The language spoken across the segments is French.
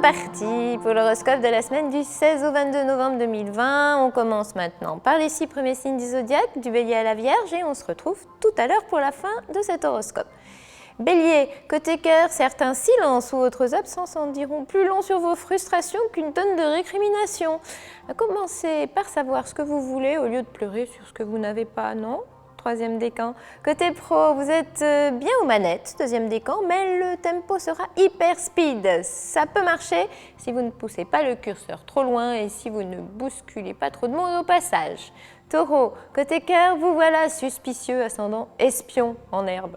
parti pour l'horoscope de la semaine du 16 au 22 novembre 2020. On commence maintenant par les 6 premiers signes du zodiaque, du Bélier à la Vierge, et on se retrouve tout à l'heure pour la fin de cet horoscope. Bélier, côté cœur, certains silences ou autres absences en diront plus long sur vos frustrations qu'une tonne de récriminations. Commencez par savoir ce que vous voulez au lieu de pleurer sur ce que vous n'avez pas, non ? Troisième décan. Côté pro, vous êtes bien aux manettes, deuxième décan, mais le tempo sera hyper speed. Ça peut marcher si vous ne poussez pas le curseur trop loin et si vous ne bousculez pas trop de monde au passage. Taureau, côté cœur, vous voilà suspicieux, ascendant espion en herbe.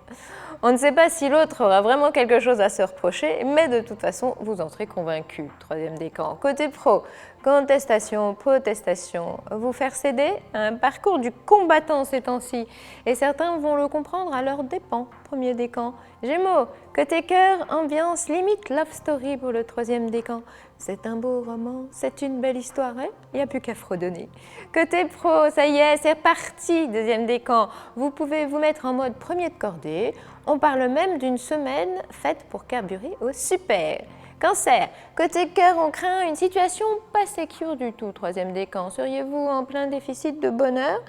On ne sait pas si l'autre aura vraiment quelque chose à se reprocher, mais de toute façon, vous en serez convaincu. Troisième décan. Côté pro, contestation, protestation, vous faire céder à un parcours du combattant ces temps-ci, et certains vont le comprendre à leurs dépens. Premier décan. Gémeaux, côté cœur, ambiance limite love story pour le troisième décan. C'est un beau roman, c'est une belle histoire, hein, il n'y a plus qu'à fredonner. Côté pro, ça y est, c'est parti, deuxième décan. Vous pouvez vous mettre en mode premier de cordée. On parle même d'une semaine faite pour carburer au super. Cancer, côté cœur, on craint une situation pas sécure du tout, troisième décan. Seriez-vous en plein déficit de bonheur ?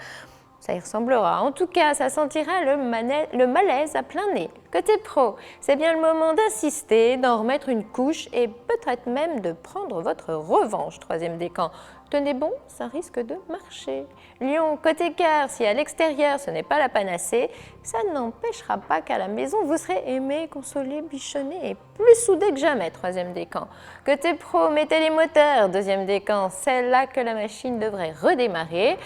Ça y ressemblera. En tout cas, ça sentira le malaise à plein nez. Côté pro, c'est bien le moment d'insister, d'en remettre une couche et peut-être même de prendre votre revanche, troisième décan. Tenez bon, ça risque de marcher. Lion, côté cœur, si à l'extérieur ce n'est pas la panacée, ça n'empêchera pas qu'à la maison vous serez aimé, consolé, bichonné et plus soudé que jamais, troisième décan. Côté pro, mettez les moteurs, deuxième décan, c'est là que la machine devrait redémarrer.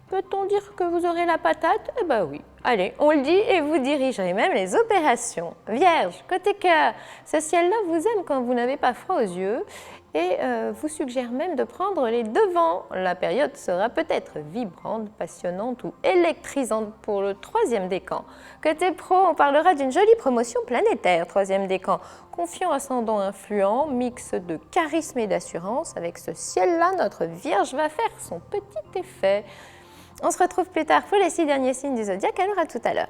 Peut-on dire que vous aurez la patate ? Eh bien oui. Allez, on le dit et vous dirigerez même les opérations. Vierge, côté cœur, ce ciel-là vous aime quand vous n'avez pas froid aux yeux et vous suggère même de prendre les devants. La période sera peut-être vibrante, passionnante ou électrisante pour le troisième décan. Côté pro, on parlera d'une jolie promotion planétaire, troisième décan. Confiant, ascendant, influent, mix de charisme et d'assurance. Avec ce ciel-là, notre Vierge va faire son petit effet. On se retrouve plus tard pour les 6 derniers signes du zodiaque, alors à tout à l'heure.